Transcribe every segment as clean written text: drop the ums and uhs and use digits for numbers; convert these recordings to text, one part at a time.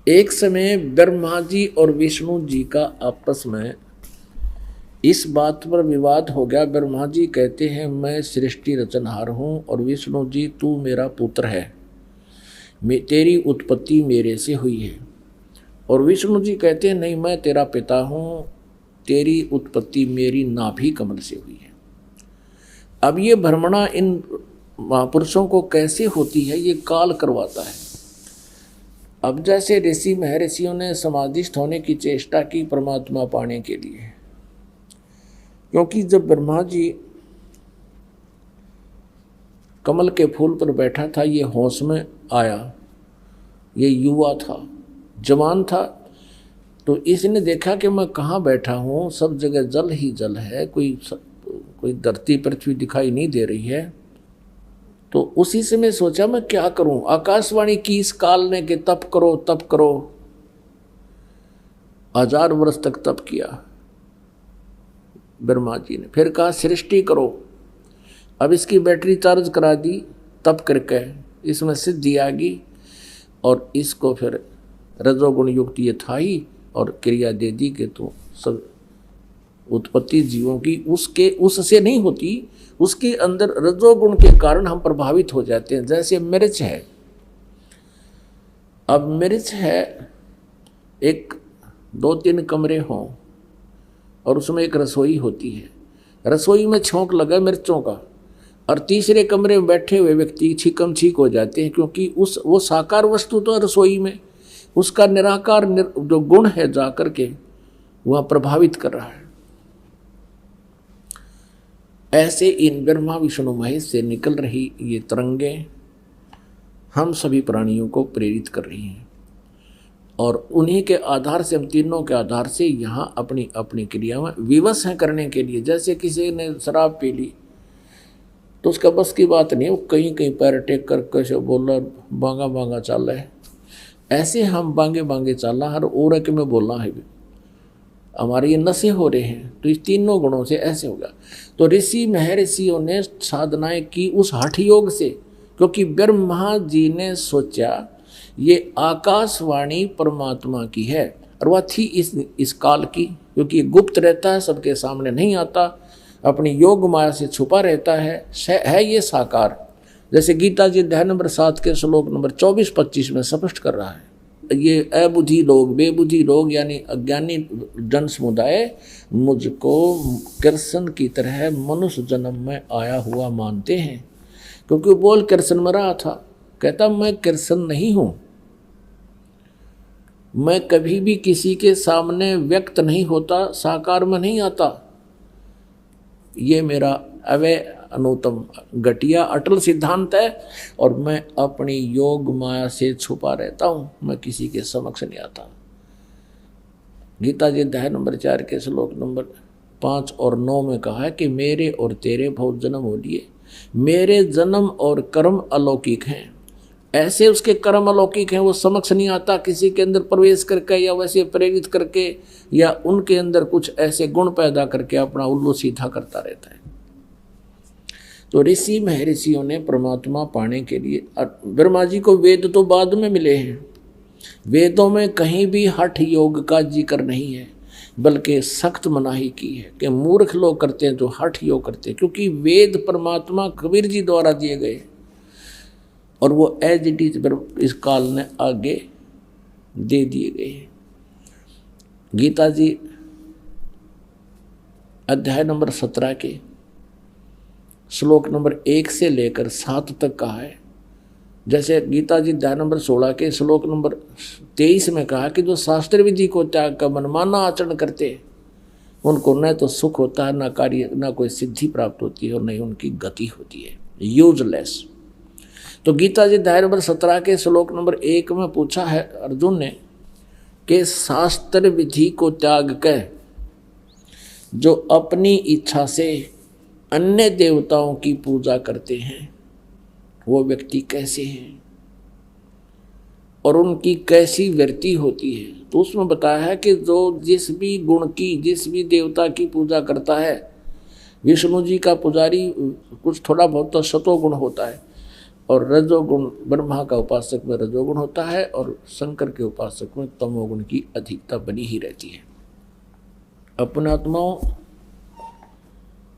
एक समय ब्रह्मा जी और विष्णु जी का आपस में इस बात पर विवाद हो गया। ब्रह्मा जी कहते हैं मैं सृष्टि रचनहार हूँ, और विष्णु जी तू मेरा पुत्र है, तेरी उत्पत्ति मेरे से हुई है। और विष्णु जी कहते हैं नहीं, मैं तेरा पिता हूँ, तेरी उत्पत्ति मेरी नाभि कमल से हुई है। अब ये भ्रमणा इन महापुरुषों को कैसे होती है, ये काल करवाता है। अब जैसे ऋषि महर्षियों ने समाधिस्थ होने की चेष्टा की परमात्मा पाने के लिए, क्योंकि जब ब्रह्मा जी कमल के फूल पर बैठा था, ये होश में आया, ये युवा था, जवान था, तो इसने देखा कि मैं कहाँ बैठा हूँ, सब जगह जल ही जल है, कोई धरती पृथ्वी दिखाई नहीं दे रही है। तो उसी से मैं सोचा मैं क्या करूं। आकाशवाणी की इस काल ने कि तप करो तप करो। 1000 वर्ष तक तप किया ब्रह्मा जी ने। फिर कहा सृष्टि करो। अब इसकी बैटरी चार्ज करा दी तप करके, इसमें सिद्धि आ गई, और इसको फिर रजोगुण युक्त ये था ही, और क्रिया दे दी कि तो सब उत्पत्ति जीवों की उससे नहीं होती, उसके अंदर रजोगुण के कारण हम प्रभावित हो जाते हैं। जैसे मिर्च है, अब मिर्च है, एक 2-3 कमरे हों और उसमें एक रसोई होती है, रसोई में छोंक लगा मिर्चों का, और तीसरे कमरे में बैठे हुए व्यक्ति छीकम छीक हो जाते हैं, क्योंकि वो साकार वस्तु तो रसोई में, उसका निराकार जो गुण है जाकर के वह प्रभावित कर रहा है। ऐसे इन ब्रह्मा विष्णु महेश से निकल रही ये तरंगें हम सभी प्राणियों को प्रेरित कर रही हैं, और उन्हीं के आधार से, हम तीनों के आधार से यहाँ अपनी अपनी क्रिया में विवश हैं करने के लिए। जैसे किसी ने शराब पी ली तो उसका बस की बात नहीं, वो कहीं कहीं पैर टेक कर कैसे बोला बांगा बांगा चाल है, ऐसे हम बांगे बांगे चालना हर ओरक में बोलना है, हमारे ये नशे हो रहे हैं। तो इस तीनों गुणों से ऐसे होगा। तो ऋषि महर्षियों ने साधनाएं की उस हठ योग से, क्योंकि ब्रह्मा जी ने सोचा ये आकाशवाणी परमात्मा की है, और वह थी इस काल की, क्योंकि ये गुप्त रहता है, सबके सामने नहीं आता, अपनी योग माया से छुपा रहता है ये साकार। जैसे गीता जी अध्याय नंबर 7 के श्लोक नंबर 24-25 में स्पष्ट कर रहा है, ये अबुद्धि लोग, बेबुद्धि लोग यानी अज्ञानी जन समुदाय मुझको कृष्ण की तरह मनुष्य जन्म में आया हुआ मानते हैं। क्योंकि वो बोल कृष्ण में रहा था, कहता मैं कृष्ण नहीं हूं, मैं कभी भी किसी के सामने व्यक्त नहीं होता, साकार में नहीं आता, ये मेरा अवय अनुतम घटिया अटल सिद्धांत है, और मैं अपनी योग माया से छुपा रहता हूं, मैं किसी के समक्ष नहीं आता। गीता जी अध्याय नंबर 4 के श्लोक नंबर 5 और 9 में कहा है कि मेरे और तेरे बहुत जन्म हो लिए, मेरे जन्म और कर्म अलौकिक हैं। ऐसे उसके कर्म अलौकिक हैं, वो समक्ष नहीं आता किसी के अंदर प्रवेश करके, या वैसे प्रेरित करके, या उनके अंदर कुछ ऐसे गुण पैदा करके अपना उल्लू सीधा करता रहता है। तो ऋषि महर्षियों ने परमात्मा पाने के लिए, ब्रह्मा जी को वेद तो बाद में मिले हैं, वेदों में कहीं भी हठ योग का जिक्र नहीं है, बल्कि सख्त मनाही की है कि मूर्ख लोग करते हैं जो हठ योग करते हैं, क्योंकि वेद परमात्मा कबीर जी द्वारा दिए गए, और वो एज इट इज इस काल ने आगे दे दिए गए। गीता जी अध्याय नंबर 17 के श्लोक नंबर 1 से लेकर 7 तक कहा है। जैसे गीता जी अध्याय नंबर 16 के श्लोक नंबर 23 में कहा कि जो शास्त्र विधि को त्याग कर मनमाना आचरण करते उनको न तो सुख होता है, न कार्य, न कोई सिद्धि प्राप्त होती है, और न ही उनकी गति होती है, यूजलेस। तो गीता जी अध्याय नंबर 17 के श्लोक नंबर 1 में पूछा है अर्जुन ने कि शास्त्र विधि को त्याग कर जो अपनी इच्छा से अन्य देवताओं की पूजा करते हैं वो व्यक्ति कैसे हैं और उनकी कैसी वृत्ति होती है। तो उसमें बताया है कि जो जिस भी गुण की, जिस भी देवता की पूजा करता है, विष्णु जी का पुजारी कुछ थोड़ा बहुत तो सतो गुण होता है, और रजोगुण ब्रह्मा का उपासक में रजोगुण होता है और शंकर के उपासक में तमोगुण की अधिकता बनी ही रहती है। अपनात्माओं,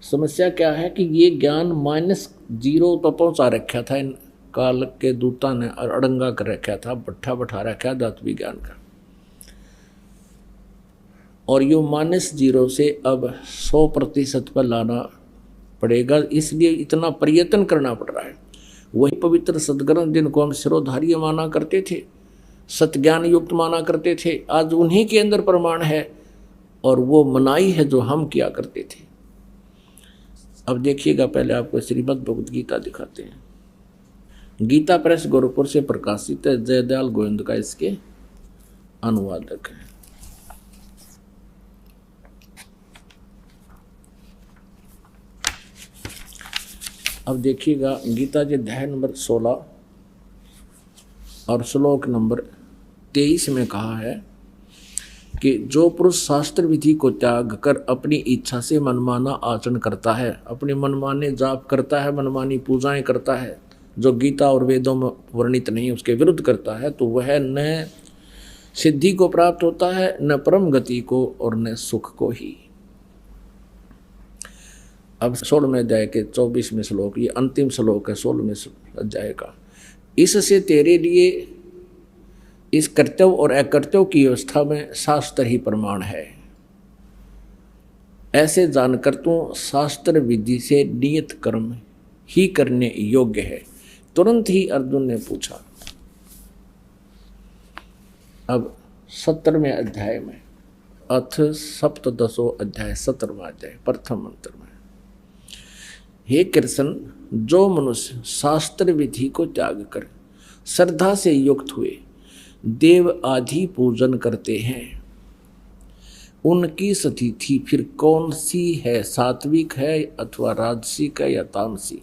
समस्या क्या है कि ये ज्ञान -0 पर पहुंचा रखा था, इन काल के दूता ने अड़ंगा कर रखा था, भट्ठा बैठा रखा धातु विज्ञान का, और यो -0 से अब 100% पर लाना पड़ेगा। इसलिए इतना प्रयत्न करना पड़ रहा है। वही पवित्र सद्ग्रंथ जिनको हम शिरोधार्य माना करते थे, सत्ज्ञान युक्त माना करते थे, आज उन्हीं के अंदर प्रमाण है और वो मनाई है जो हम किया करते थे। अब देखिएगा, पहले आपको श्रीमद् भगवद गीता दिखाते हैं। गीता प्रेस गोरखपुर से प्रकाशित है, जयदयाल गोविंद का इसके अनुवादक है। अब देखिएगा, गीता जी अध्याय नंबर 16 और श्लोक नंबर 23 में कहा है कि जो पुरुष शास्त्र विधि को त्याग कर अपनी इच्छा से मनमाना आचरण करता है, अपनी मनमाने जाप करता है, मनमानी पूजाएं करता है, जो गीता और वेदों में वर्णित नहीं उसके विरुद्ध करता है, तो वह न सिद्धि को प्राप्त होता है, न परम गति को, और न सुख को ही। अब 16वें अध्याय के 24वें श्लोक, ये अंतिम श्लोक है 16वें अध्याय का। इससे तेरे लिए इस कर्तव्य और अकर्तव्य की व्यवस्था में शास्त्र ही प्रमाण है। ऐसे जानकर तू शास्त्र विधि से नियत कर्म ही करने योग्य है। तुरंत ही अर्जुन ने पूछा। अब 17वें अध्याय में, अथ सप्तदशो अध्याय 17वां अध्याय प्रथम मंत्र में, हे कृष्ण, जो मनुष्य शास्त्र विधि को त्याग कर श्रद्धा से युक्त हुए देव आदि पूजन करते हैं, उनकी स्थिति फिर कौन सी है? सात्विक है अथवा राजसिक है या तामसिक?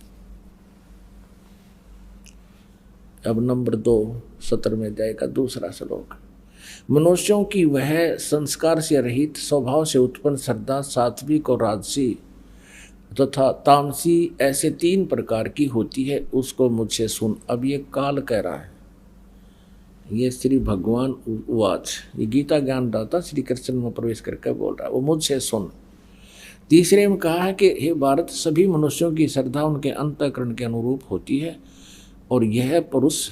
अब नंबर 2 17वें अध्याय का दूसरा श्लोक, मनुष्यों की वह संस्कार से रहित स्वभाव से उत्पन्न श्रद्धा सात्विक और राजसी तथा तामसी ऐसे 3 प्रकार की होती है, उसको मुझसे सुन। अब ये काल कह रहा है, ये श्री भगवान उवाच, ये गीता ज्ञान दाता श्री कृष्ण में प्रवेश करके बोल रहा है, वो मुझसे सुन। तीसरे में कहा है कि हे भारत, सभी मनुष्यों की श्रद्धा उनके अंतःकरण के अनुरूप होती है और यह पुरुष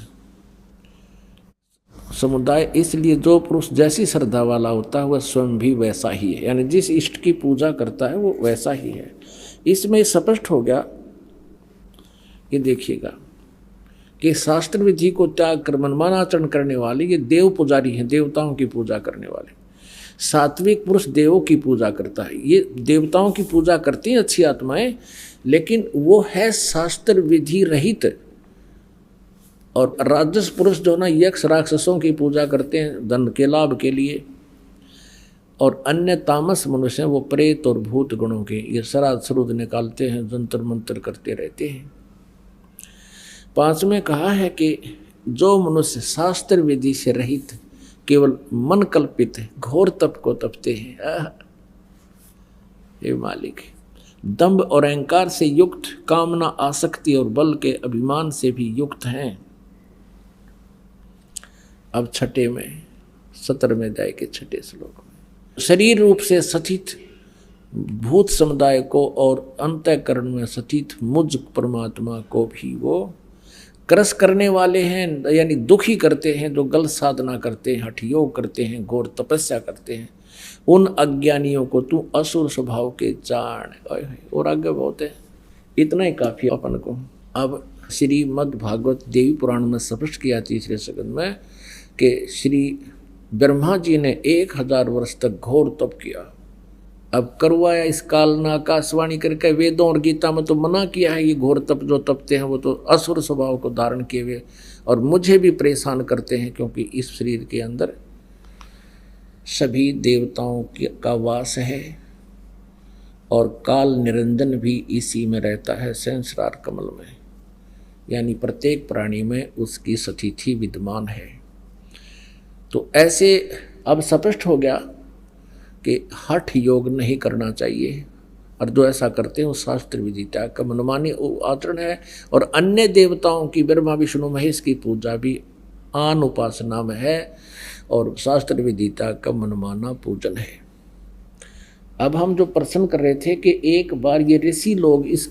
समुदाय, इसलिए जो पुरुष जैसी श्रद्धा वाला होता है वह स्वयं भी वैसा ही है, यानी जिस इष्ट की पूजा करता है वो वैसा ही है। इसमें स्पष्ट हो गया कि देखिएगा कि शास्त्र विधि को त्याग कर मनमाना आचरण करने वाले ये देव पुजारी हैं, देवताओं की पूजा करने वाले। सात्विक पुरुष देवों की पूजा करता है, ये देवताओं की पूजा करती हैं अच्छी आत्माएं, लेकिन वो है शास्त्र विधि रहित। और राजस पुरुष जो ना यक्ष राक्षसों की पूजा करते हैं धन के लाभ के लिए, और अन्य तामस मनुष्य हैं वो प्रेत और भूत गुणों के, ये श्राद्ध श्रुद्ध निकालते हैं, जंतर मंत्र करते रहते हैं। 5 में कहा है कि जो मनुष्य शास्त्र विधि से रहित केवल मन कल्पित घोर तप को तपते हैं, हे मालिक, दंभ और अहंकार से युक्त, कामना आसक्ति और बल के अभिमान से भी युक्त हैं। अब 6 में 17वें अध्याय के 6 श्लोक में, शरीर रूप से स्थित भूत समुदाय को और अंतःकरण में स्थित मुझ परमात्मा को भी वो क्रस करने वाले हैं, यानी दुखी करते हैं, जो गलत साधना करते हैं, हठ योग करते हैं, घोर तपस्या करते हैं। उन अज्ञानियों को तू असुर स्वभाव के जान। और आगे बहुत है, इतना ही काफी अपन को। अब श्रीमद् भागवत देवी पुराण में स्पष्ट किया तीसरे स्कंद में कि श्री ब्रह्मा जी ने 1000 वर्ष तक घोर तप किया। अब करवाया इस काल ने आकाशवाणी करके, वेदों और गीता में तो मना किया है, ये घोर तप जो तपते हैं वो तो असुर स्वभाव को धारण किए हुए और मुझे भी परेशान करते हैं, क्योंकि इस शरीर के अंदर सभी देवताओं का वास है और काल निरंजन भी इसी में रहता है, सहस्रार कमल में, यानी प्रत्येक प्राणी में उसकी स्थिति विद्यमान है। तो ऐसे अब स्पष्ट हो गया कि हठ योग नहीं करना चाहिए, और जो ऐसा करते हैं वो शास्त्र विदिता का मनमानी आचरण है। और अन्य देवताओं की ब्रह्मा विष्णु महेश की पूजा भी आन उपासना में है और शास्त्र विदिता का मनमाना पूजन है। अब हम जो प्रश्न कर रहे थे कि एक बार ये ऋषि लोग इस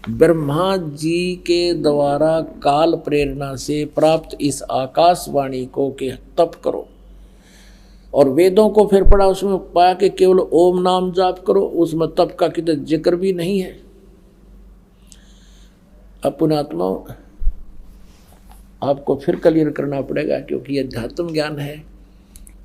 ब्रह्मा जी के द्वारा काल प्रेरणा से प्राप्त इस आकाशवाणी को कि तप करो, और वेदों को फिर पढ़ा, उसमें पाया कि केवल ओम नाम जाप करो, उसमें तप का किधर जिक्र भी नहीं है। अब पुण्यात्मा आपको फिर क्लियर करना पड़ेगा, क्योंकि यह अध्यात्म ज्ञान है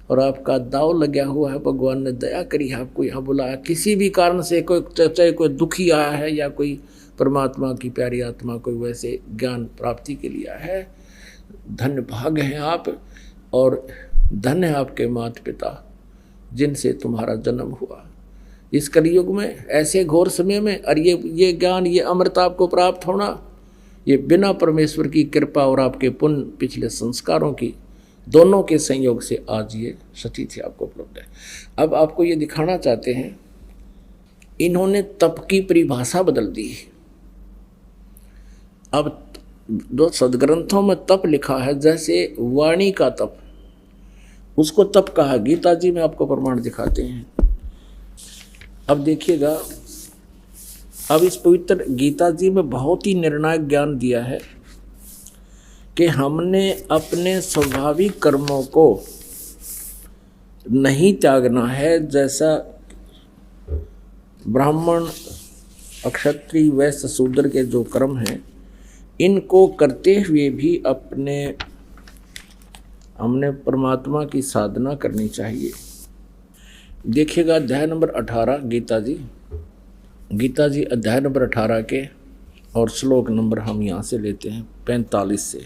और आपका दाव लगा हुआ है। भगवान ने दया करी, आपको यहाँ बुलाया, किसी भी कारण से कोई, चाहे कोई दुखी आया है या कोई परमात्मा की प्यारी आत्मा कोई वैसे ज्ञान प्राप्ति के लिए आया है। धन्य भाग हैं आप, और धन्य है आपके माता पिता जिनसे तुम्हारा जन्म हुआ इस कलयुग में, ऐसे घोर समय में। और ये ज्ञान, ये अमृत आपको प्राप्त होना, ये बिना परमेश्वर की कृपा और आपके पुण्य पिछले संस्कारों की दोनों के संयोग से आज ये सतीथि आपको उपलब्ध है। अब आपको ये दिखाना चाहते हैं, इन्होंने तप की परिभाषा बदल दी। अब दो सदग्रंथों में तप लिखा है, जैसे वाणी का तप, उसको तप कहा। गीता जी में आपको प्रमाण दिखाते हैं। अब देखिएगा, अब इस पवित्र गीता जी में बहुत ही निर्णायक ज्ञान दिया है कि हमने अपने स्वाभाविक कर्मों को नहीं त्यागना है। जैसा ब्राह्मण, क्षत्रिय, वैश्य, शूद्र के जो कर्म हैं, इनको करते हुए भी हमने परमात्मा की साधना करनी चाहिए। देखिएगा अध्याय नंबर 18 गीता जी अध्याय नंबर 18 के और श्लोक नंबर हम यहाँ से लेते हैं 45 से।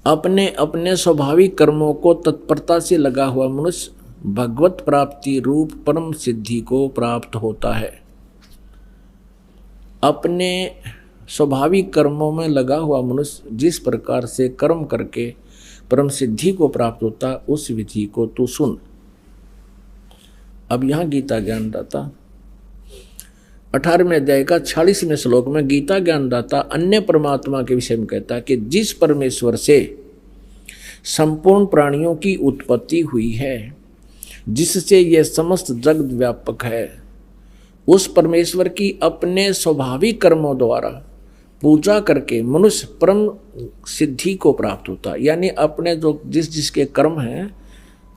अपने अपने स्वाभाविक कर्मों को तत्परता से लगा हुआ मनुष्य भगवत प्राप्ति रूप परम सिद्धि को प्राप्त होता है। अपने स्वाभाविक कर्मों में लगा हुआ मनुष्य जिस प्रकार से कर्म करके परम सिद्धि को प्राप्त होता, उस विधि को तू सुन। अब यहाँ गीता ज्ञानदाता 18वें अध्याय का 46वें श्लोक में गीता ज्ञानदाता अन्य परमात्मा के विषय में कहता है कि जिस परमेश्वर से संपूर्ण प्राणियों की उत्पत्ति हुई है, जिससे यह समस्त जगत व्यापक है, उस परमेश्वर की अपने स्वाभाविक कर्मों द्वारा पूजा करके मनुष्य परम सिद्धि को प्राप्त होता है। यानी अपने जो जिसके कर्म हैं,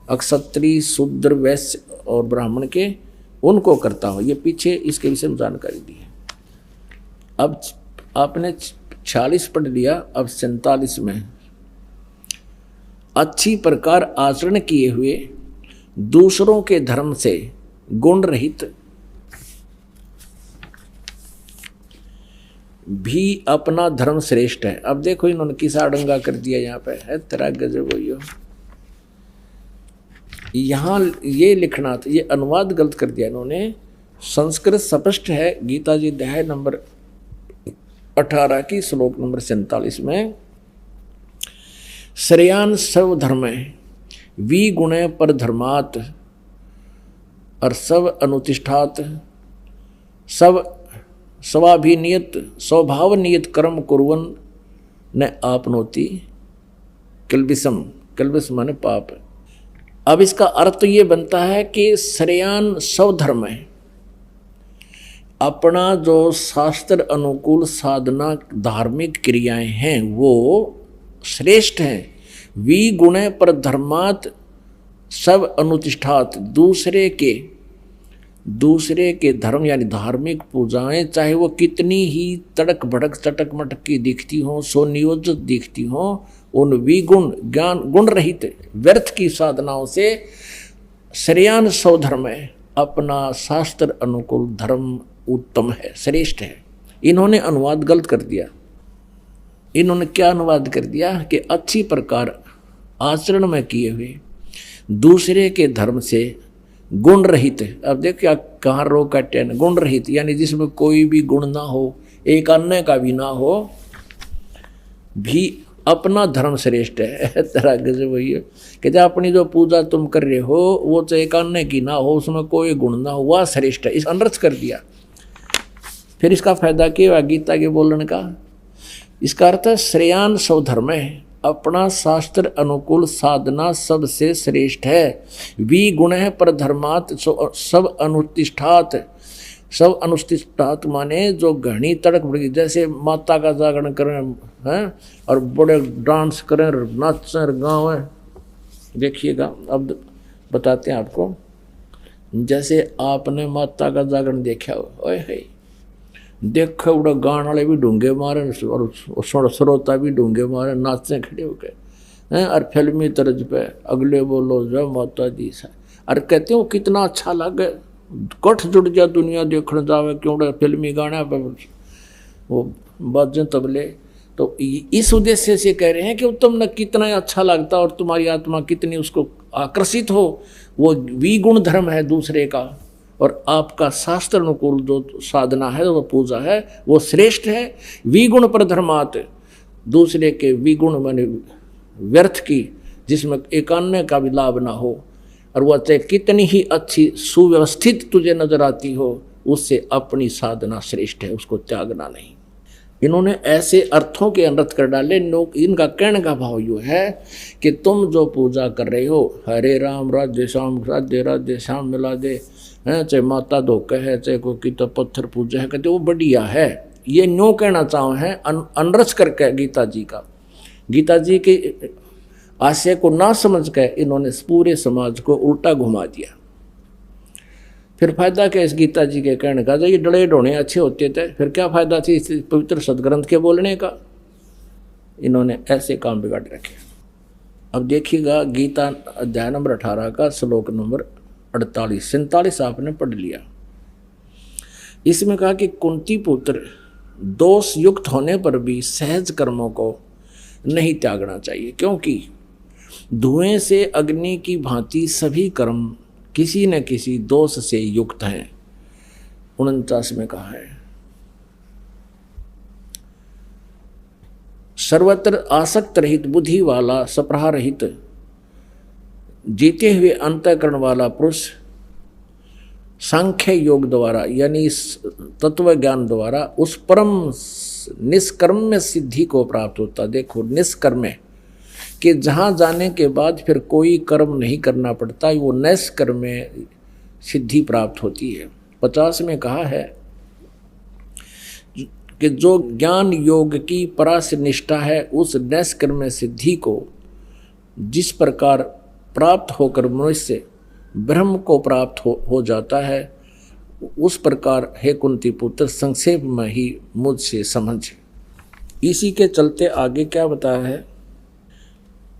क्षत्रिय, शूद्र, वैश्य और ब्राह्मण के, उनको करता हो। ये पीछे इसके विषय में जानकारी दी है। अब आपने 46 पढ़ लिया, अब 47 में अच्छी प्रकार आचरण किए हुए दूसरों के धर्म से गुण रहित भी अपना धर्म श्रेष्ठ है। अब देखो इन्होंने किस आडंगा कर दिया यहाँ पे, है तेरा गजब हो। यहाँ ये लिखना था, ये अनुवाद गलत कर दिया इन्होंने। संस्कृत स्पष्ट है। गीता जी अध्याय नंबर 18 की श्लोक नंबर 47 में श्रेयान सर्व धर्म वी गुणे पर धर्मात् और सब अनुतिष्ठात सब स्वाभिनियत स्वभाव नियत कर्म कुर्वन् न आपनोति किल्बिषम। किल्बिष माने पाप। अब इसका अर्थ ये बनता है कि श्रेयान स्वधर्म है, अपना जो शास्त्र अनुकूल साधना धार्मिक क्रियाएं हैं वो श्रेष्ठ हैं। वी गुणे पर धर्मात् सब अनुतिष्ठात, दूसरे के धर्म यानी धार्मिक पूजाएं चाहे वो कितनी ही तड़क भड़क चटक मटक की दिखती हों, सुनियोजित दिखती हों, उन विगुण ज्ञान गुण रहित व्यर्थ की साधनाओं से श्रेयान स्वधर्म है, अपना शास्त्र अनुकूल धर्म उत्तम है, श्रेष्ठ है। इन्होंने अनुवाद गलत कर दिया। इन्होंने क्या अनुवाद कर दिया कि अच्छी प्रकार आचरण में किए हुए दूसरे के धर्म से गुण रहित। अब देखिए कहाँ रोग काटे न, गुण रहित यानी जिसमें कोई भी गुण ना हो, एक अन्य का भी ना हो, भी अपना धर्म श्रेष्ठ है। तरह से वही है कि जब अपनी जो पूजा तुम कर रहे हो वो चाहे एक अन्य की ना हो, उसमें कोई गुण ना हो, वह श्रेष्ठ है। इस अनर्थ कर दिया। फिर इसका फायदा क्या हुआ गीता के बोलने का? इसका अर्थ है श्रेयान स्वधर्म है, अपना शास्त्र अनुकूल साधना सबसे श्रेष्ठ है। वी गुण है पर धर्मात सब अनुतिष्ठात। सब अनुष्ठित माने जो घनी तड़क पड़ेगी, जैसे माता का जागरण करें हैं और बड़े डांस करें, नाचें, गावें। देखिएगा अब बताते हैं आपको। जैसे आपने माता का जागरण देखा हो, ओए है देखो बड़ा गान वाले भी ढूंगे मारे और श्रोता भी ढूंगे मारे, नाचते खड़े होके हैं और फिल्मी तर्ज पे अगले बोलो जय माता दी सा। और कहते हो कितना अच्छा लगे, कठ जुड़ जा दुनिया देखने जावे, क्यों फिल्मी गाना पे वो बाजें तबले। तो इस उद्देश्य से कह रहे हैं कि तुम कितना अच्छा लगता और तुम्हारी आत्मा कितनी उसको आकर्षित हो। वो विगुण धर्म है दूसरे का, और आपका शास्त्र अनुकूल जो साधना है, वो पूजा है, वो श्रेष्ठ है। विगुण पर धर्मात, दूसरे के विगुण माने व्यर्थ की, जिसमें एकान्य का भी लाभ ना हो, और वह चाहे कितनी ही अच्छी सुव्यवस्थित तुझे नजर आती हो, उससे अपनी साधना श्रेष्ठ है, उसको त्यागना नहीं। इन्होंने ऐसे अर्थों के अनर्थ कर डाले। इनका कहने का भाव यो है कि तुम जो पूजा कर रहे हो, हरे राम राधे श्याम राधे राधे श्याम मिला दे हैं, चाहे माता धोखे है, चाहे कोई तो पत्थर पूजा है, कहते वो बढ़िया है। ये न्यों कहना चाहो है अनरस करके गीता जी का, गीता जी के आशय को ना समझ कर इन्होंने पूरे समाज को उल्टा घुमा दिया। फिर फायदा क्या इस गीता जी के कहने का? जो ये डड़े ढोने अच्छे होते थे, फिर क्या फायदा थी इस पवित्र सदग्रंथ के बोलने का? इन्होंने ऐसे काम बिगाड़ रखे। अब देखिएगा गीता अध्याय नंबर 18 का श्लोक नंबर 48-47 आपने पढ़ लिया। इसमें कहा कि कुंती पुत्र दोष युक्त होने पर भी सहज कर्मों को नहीं त्यागना चाहिए, क्योंकि धुएं से अग्नि की भांति सभी कर्म किसी न किसी दोष से युक्त हैं। 49 में कहा है सर्वत्र आसक्त रहित, बुद्धि वाला, सप्रहा रहित, जीते हुए अंतःकरण वाला पुरुष सांख्य योग द्वारा यानी तत्व ज्ञान द्वारा उस परम निष्कर्म्य सिद्धि को प्राप्त होता। देखो निष्कर्म्य कि जहाँ जाने के बाद फिर कोई कर्म नहीं करना पड़ता, वो निष्कर्म्य सिद्धि प्राप्त होती है। 50 में कहा है कि जो ज्ञान योग की परास निष्ठा है, उस निष्कर्म्य सिद्धि को जिस प्रकार प्राप्त होकर मनुष्य ब्रह्म को प्राप्त हो जाता है, उस प्रकार हे कुंती पुत्र संक्षेप में ही मुझसे समझ। इसी के चलते आगे क्या बताया है?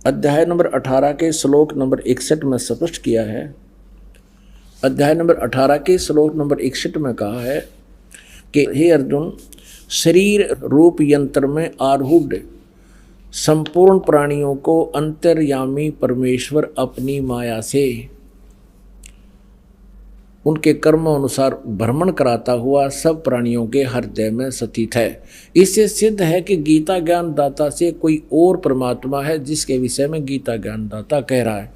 अध्याय नंबर 18 के श्लोक नंबर 61 में स्पष्ट किया है। अध्याय नंबर 18 के श्लोक नंबर 61 में कहा है कि हे अर्जुन, शरीर रूप यंत्र में आरूढ़ संपूर्ण प्राणियों को अंतर्यामी परमेश्वर अपनी माया से उनके कर्म अनुसार भ्रमण कराता हुआ सब प्राणियों के हृदय में स्थित है। इससे सिद्ध है कि गीता ज्ञान दाता से कोई और परमात्मा है, जिसके विषय में गीता ज्ञान दाता कह रहा है।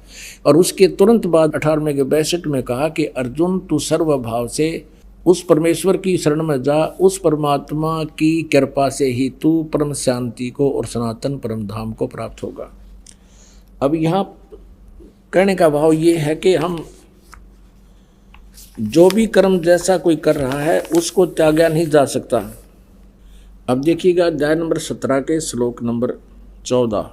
और उसके तुरंत बाद 18वें के 62 में कहा कि अर्जुन तू सर्वभाव से उस परमेश्वर की शरण में जा, उस परमात्मा की कृपा से ही तू परम शांति को और सनातन परम धाम को प्राप्त होगा। अब यहाँ कहने का भाव ये है कि हम जो भी कर्म जैसा कोई कर रहा है उसको त्यागा नहीं जा सकता। अब देखिएगा अध्याय नंबर 17 के श्लोक नंबर 14।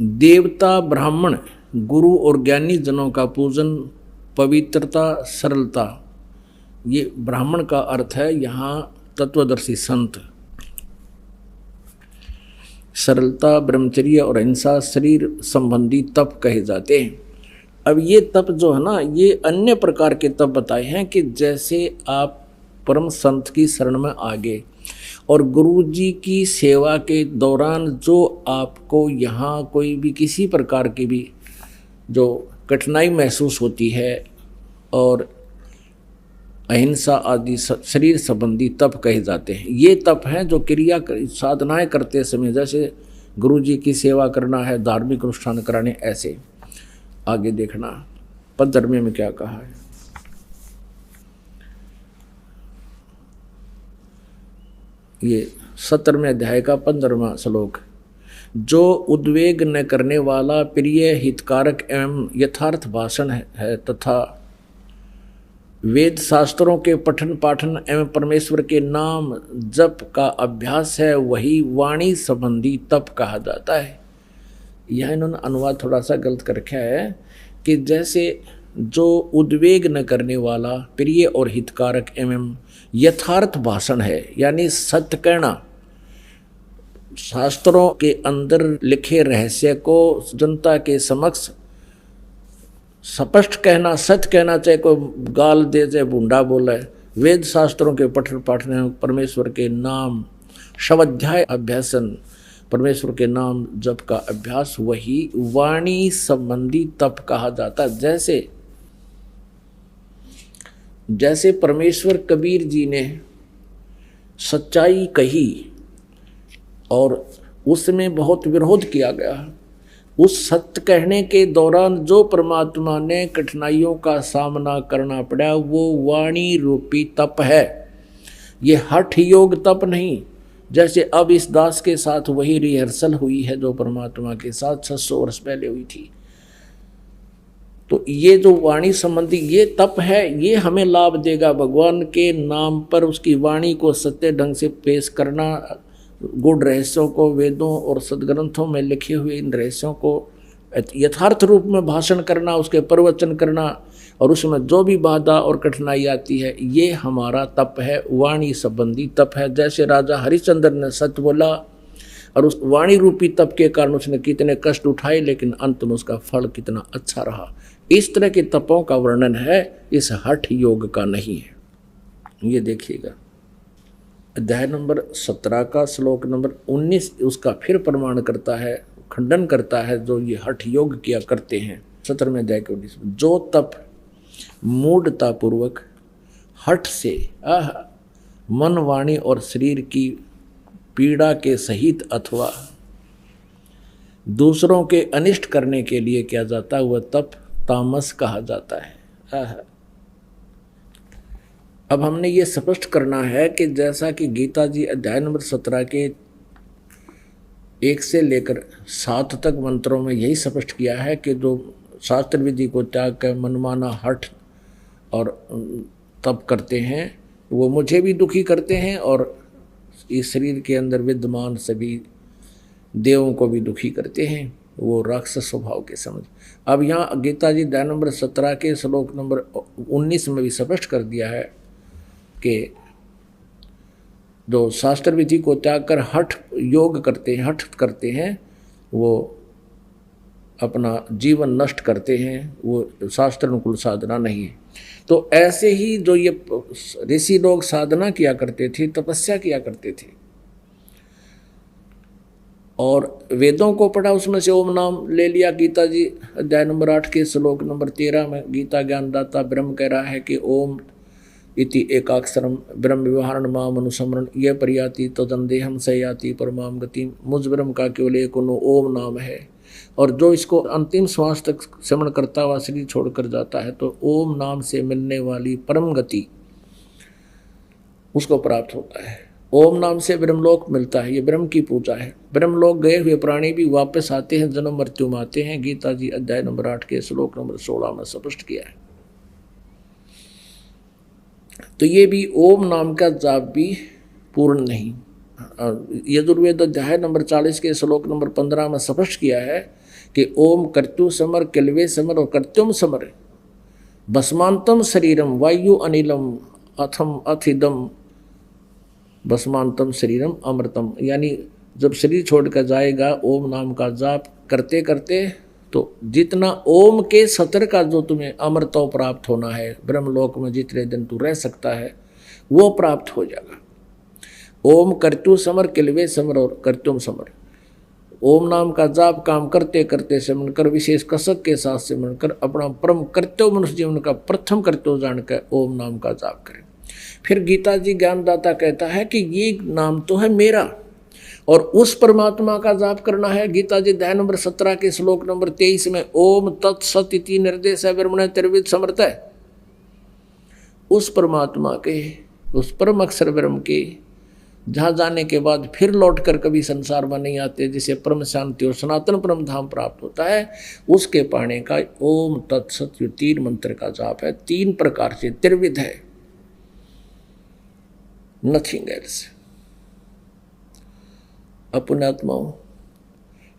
देवता, ब्राह्मण, गुरु और ज्ञानी जनों का पूजन, पवित्रता, सरलता, ये ब्राह्मण का अर्थ है यहाँ तत्वदर्शी संत। सरलता, ब्रह्मचर्य और अहिंसा शरीर संबंधी तप कहे जाते हैं। अब ये तप जो है ना, ये अन्य प्रकार के तप बताए हैं कि जैसे आप परम संत की शरण में आ गए और गुरु जी की सेवा के दौरान जो आपको यहाँ कोई भी किसी प्रकार की भी जो कठिनाई महसूस होती है और अहिंसा आदि शरीर संबंधी तप कहे जाते हैं। ये तप हैं जो क्रिया साधनाएं करते समय, जैसे गुरु जी की सेवा करना है, धार्मिक अनुष्ठान कराने, ऐसे। आगे देखना 15वें में क्या कहा है। ये 17वें अध्याय का 15वां श्लोक। जो उद्वेग न करने वाला, प्रिय, हितकारक एवं यथार्थ भाषण है तथा वेद शास्त्रों के पठन पाठन एवं परमेश्वर के नाम जप का अभ्यास है, वही वाणी संबंधी तप कहा जाता है। यह इन्होंने अनुवाद थोड़ा सा गलत कर रखा है कि जैसे जो उद्वेग न करने वाला, प्रिय और हितकारक एवं यथार्थ भाषण है, यानी सत्य कहना, शास्त्रों के अंदर लिखे रहस्य को जनता के समक्ष स्पष्ट कहना, सत्य कहना, चाहे कोई गाल दे चाहे बूंडा बोले, वेद शास्त्रों के पठन पाठन, परमेश्वर के नाम स्वाध्याय अभ्यासन, परमेश्वर के नाम जप का अभ्यास, वही वाणी संबंधी तप कहा जाता है। जैसे परमेश्वर कबीर जी ने सच्चाई कही और उसमें बहुत विरोध किया गया, उस सत्य कहने के दौरान जो परमात्मा ने कठिनाइयों का सामना करना पड़ा, वो वाणी रूपी तप है। ये हठ योग तप नहीं, जैसे अब इस दास के साथ वही रिहर्सल हुई है जो परमात्मा के साथ 600 वर्ष पहले हुई थी। तो ये जो वाणी संबंधी ये तप है, ये हमें लाभ देगा। भगवान के नाम पर उसकी वाणी को सत्य ढंग से पेश करना, गुण रहस्यों को, वेदों और सदग्रंथों में लिखे हुए इन रहस्यों को यथार्थ रूप में भाषण करना, उसके प्रवचन करना, और उसमें जो भी बाधा और कठिनाई आती है, ये हमारा तप है, वाणी संबंधी तप है। जैसे राजा हरिश्चंद्र ने सत्य बोला और उस वाणी रूपी तप के कारण उसने कितने कष्ट उठाए, लेकिन अंत में उसका फल कितना अच्छा रहा। इस तरह के तपों का वर्णन है, इस हठ योग का नहीं है। ये देखिएगा अध्याय नंबर 17 का श्लोक नंबर 19 उसका फिर प्रमाण करता है, खंडन करता है जो ये हठ योग किया करते हैं। 17वें अध्याय के 19 में, जो तप मूढ़ता पूर्वक हठ से मन, वाणी और शरीर की पीड़ा के सहित अथवा दूसरों के अनिष्ट करने के लिए किया जाता है, वह तप तामस कहा जाता है। अब हमने ये स्पष्ट करना है कि जैसा कि गीता जी अध्याय नंबर 17 के 1 से लेकर 7 तक मंत्रों में यही स्पष्ट किया है कि जो शास्त्र विधि को त्याग कर मनमाना हठ और तप करते हैं, वो मुझे भी दुखी करते हैं और इस शरीर के अंदर विद्यमान सभी देवों को भी दुखी करते हैं, वो राक्षस स्वभाव के समझ। अब यहाँ गीता जी अध्याय नंबर 17 के श्लोक नंबर 19 में भी स्पष्ट कर दिया है कि जो शास्त्र विधि को त्याग कर हठ योग करते हैं, हठ करते हैं, वो अपना जीवन नष्ट करते हैं, वो शास्त्र अनुकूल साधना नहीं है। तो ऐसे ही जो ये ऋषि लोग साधना किया करते थे, तपस्या किया करते थे और वेदों को पढ़ा, उसमें से ओम नाम ले लिया। गीता जी अध्याय नंबर 8 के श्लोक नंबर 13 में गीता ज्ञानदाता ब्रह्म कह रहा है कि ओम इति एकाक्षरम ब्रह्म व्यवहारण माम अनुसमरण ये परियाति तदंदेहम सयाति परमाम गति। मुझ ब्रह्म का केवल एक ओम नाम है, और जो इसको अंतिम श्वास तक श्रवण करता हुआ शरीर छोड़कर जाता है तो ओम नाम से मिलने वाली परम गति उसको प्राप्त होता है। ओम नाम से ब्रह्मलोक मिलता है, ये ब्रह्म की पूजा है। ब्रह्मलोक गए हुए प्राणी भी वापस आते हैं, जन्म मृत्यु में आते हैं। गीता जी अध्याय नंबर 8 के श्लोक नंबर 16 में स्पष्ट किया है। तो ये भी ओम नाम का जाप भी पूर्ण नहीं। यजुर्वेद अध्याय नंबर 40 के श्लोक नंबर 15 में स्पष्ट किया है कि ओम कर्तु समर किलवे समर और कर्त्युम समर भस्मांतम शरीरम वायु अनिलम अथम अथिदम भस्मांतम शरीरम अमृतम। यानी जब शरीर छोड़कर जाएगा ओम नाम का जाप करते करते तो जितना ओम के सतर का जो तुम्हें अमृतो प्राप्त होना है, ब्रह्मलोक में जितने दिन तू रह सकता है वो प्राप्त हो जाएगा। ओम कर्तु समर किलवे समर और कर्तुम समर ओम नाम का जाप काम करते करते सिमरण कर, विशेष कसक के साथ सिमरण कर, अपना परम कर्तव्य मनुष्य जीवन का प्रथम कर्तव्य जानकर ओम नाम का जाप करें। फिर गीता जी ज्ञानदाता कहता है कि ये नाम तो है मेरा, और उस परमात्मा का जाप करना है। गीता जी अध्याय नंबर 17 के श्लोक नंबर 23 में ओम तत्सत इति निर्देश है ब्रह्मण त्रिविध समर्थ है। उस परमात्मा के, उस परम अक्षर ब्रह्म के जहाँ जाने के बाद फिर लौट कर कभी संसार में नहीं आते, जिसे परम शांति और सनातन परम धाम प्राप्त होता है, उसके पाने का ओम तत्सत जो 3 मंत्र का जाप है, 3 प्रकार से त्रिविध है, नथिंग एल्स। अपनात्माओं,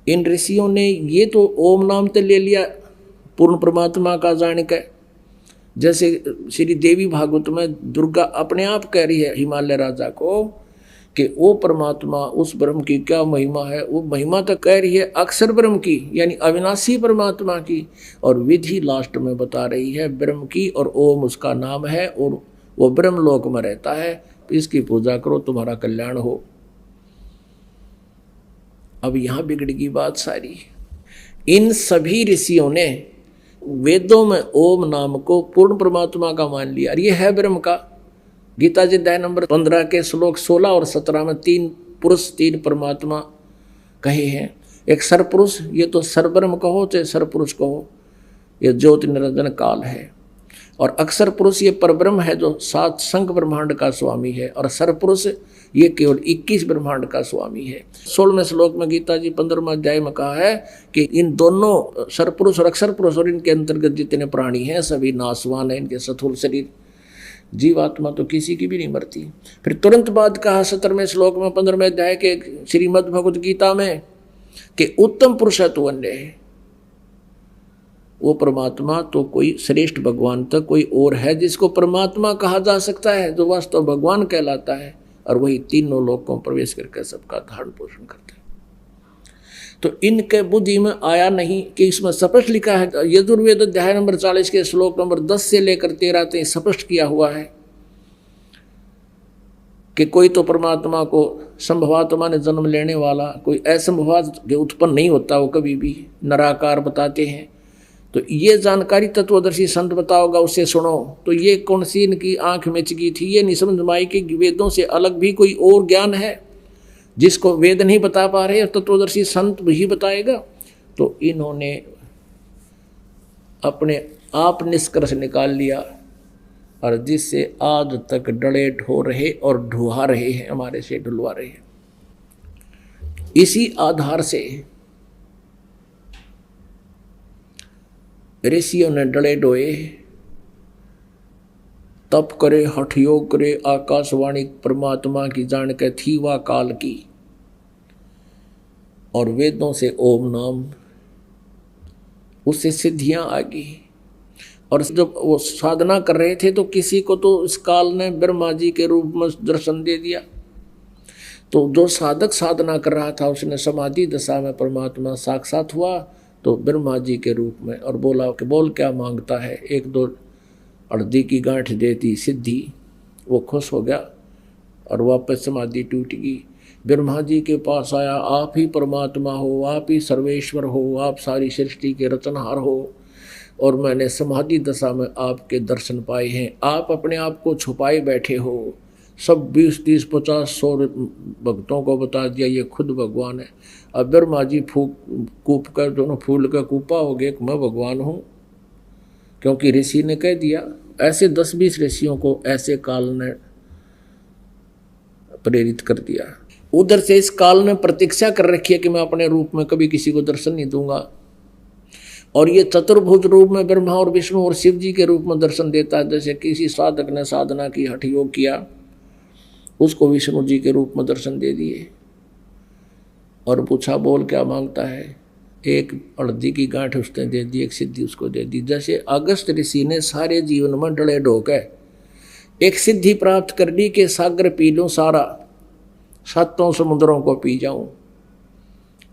इन ऋषियों ने ये तो ओम नाम तो ले लिया पूर्ण परमात्मा का जान के, जैसे श्री देवी भागवत में दुर्गा अपने आप कह रही है हिमालय राजा को कि वो परमात्मा उस ब्रह्म की क्या महिमा है। वो महिमा तो कह रही है अक्षर ब्रह्म की, यानी अविनाशी परमात्मा की, और विधि लास्ट में बता रही है ब्रह्म की, और ओम उसका नाम है, और वो ब्रह्म लोक में रहता है। इसकी पूजा करो, तुम्हारा कल्याण हो। अब यहां बिगड़गी बात सारी। इन सभी ऋषियों ने वेदों में ओम नाम को पूर्ण परमात्मा का मान लिया, और ये है ब्रह्म का। गीता जी अध्याय नंबर 15 के श्लोक 16 और 17 में 3 पुरुष 3 परमात्मा कहे हैं। एक सरपुरुष, ये तो सरब्रह्म कहो चाहे सरपुरुष कहो, ये ज्योति निरंजन काल है। और अक्षर पुरुष ये परब्रह्म है जो 7 संख ब्रह्मांड का स्वामी है, और सरपुरुष ये केवल 21 ब्रह्मांड का स्वामी है। 16वें श्लोक में गीता जी 15वें अध्याय में कहा है कि इन दोनों सरपुरुष और अक्षर पुरुष और इनके अंतर्गत जितने प्राणी हैं सभी नाशवान हैं, इनके स्थूल शरीर, जीवात्मा तो किसी की भी नहीं मरती। फिर तुरंत बाद कहा 17वें श्लोक में 15वें अध्याय के श्रीमद् भगवद गीता में कि उत्तम पुरुष है तो अन्य है। वो परमात्मा तो कोई श्रेष्ठ भगवान तक कोई और है जिसको परमात्मा कहा जा सकता है, जो वास्तव भगवान कहलाता है, और वही तीनों लोकों में प्रवेश करके सबका धारण पोषण करते हैं। तो इनके बुद्धि में आया नहीं कि इसमें स्पष्ट लिखा है, यजुर्वेद अध्याय नंबर 40 के श्लोक नंबर 10 से लेकर 13 तक स्पष्ट किया हुआ है कि कोई तो परमात्मा को संभवात्मा ने जन्म लेने वाला, कोई असंभवात जो उत्पन्न नहीं होता वो कभी भी निराकार बताते हैं। तो ये जानकारी तत्वदर्शी संत बताओगा, उससे सुनो। तो ये कौन सी इनकी आंख में चगी थी, ये नहीं समझ में आई कि वेदों से अलग भी कोई और ज्ञान है जिसको वेद नहीं बता पा रहे और तत्वदर्शी संत भी बताएगा। तो इन्होंने अपने आप निष्कर्ष निकाल लिया, और जिससे आज तक डले ढो रहे और ढुआ रहे हैं, हमारे से ढुलवा रहे हैं। इसी आधार से ऋषियों ने डले डोए, तप करे, हठ योग करे, आकाशवाणी परमात्मा की जान के थी वा काल की, और वेदों से ओम नाम, उससे सिद्धियां आ गई। और जब वो साधना कर रहे थे तो किसी को तो इस काल ने ब्रह्मा जी के रूप में दर्शन दे दिया। तो जो साधक साधना कर रहा था उसने समाधि दशा में परमात्मा साक्षात हुआ, तो ब्रह्मा जी के रूप में, और बोला कि बोल क्या मांगता है, 1-2 अर्धी की गांठ देती सिद्धि। वो खुश हो गया और वापस समाधि टूट गई। ब्रह्मा जी के पास आया, आप ही परमात्मा हो, आप ही सर्वेश्वर हो, आप सारी सृष्टि के रचनहार हो, और मैंने समाधि दशा में आपके दर्शन पाए हैं। आप अपने आप को छुपाए बैठे हो, सब 20, 30, 50, 100 भक्तों को बता दिया ये खुद भगवान है। अब ब्रह्मा जी कूप कर दोनों फूल का कूपा हो गए कि मैं भगवान हूँ, क्योंकि ऋषि ने कह दिया। ऐसे 10-20 ऋषियों को ऐसे काल ने प्रेरित कर दिया। उधर से इस काल ने प्रतीक्षा कर रखी है कि मैं अपने रूप में कभी किसी को दर्शन नहीं दूंगा, और ये चतुर्भुज रूप में ब्रह्मा और विष्णु और शिव जी के रूप में दर्शन देता है। जैसे किसी साधक ने साधना की, हठ योग किया, उसको विष्णु जी के रूप में दर्शन दे दिए, और पूछा बोल क्या मांगता है, 1 अर्धी की गांठ उसने दे दी, 1 सिद्धि उसको दे दी। जैसे अगस्त ऋषि ने सारे जीवन में डले ढोके एक सिद्धि प्राप्त कर ली कि सागर पी लूँ सारा, 7 समुद्रों को पी जाऊं,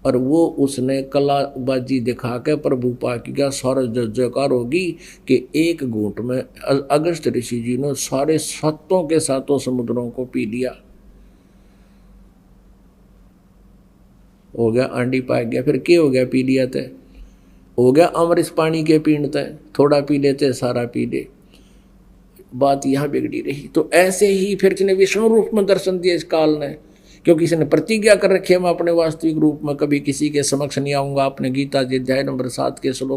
और वो उसने कलाबाजी दिखा के प्रभु पा किया, सारा जयकार होगी कि 1 घूंट में अगस्त ऋषि जी ने सारे 7 के 7 समुद्रों को पी लिया। हो गया आंडी पाक गया, फिर क्या हो गया पी लिया तय, हो गया अमृत पानी के पीण तय, थोड़ा पी लेते सारा पी ले, बात यहाँ बिगड़ी रही। तो ऐसे ही फिर इसने विष्णु रूप में दर्शन दिया इस काल ने, क्योंकि इसने प्रतिज्ञा कर रखी है मैं अपने वास्तविक रूप में कभी किसी के समक्ष नहीं आऊंगा। अपने गीता जी अध्याय नंबर 7 के श्लोक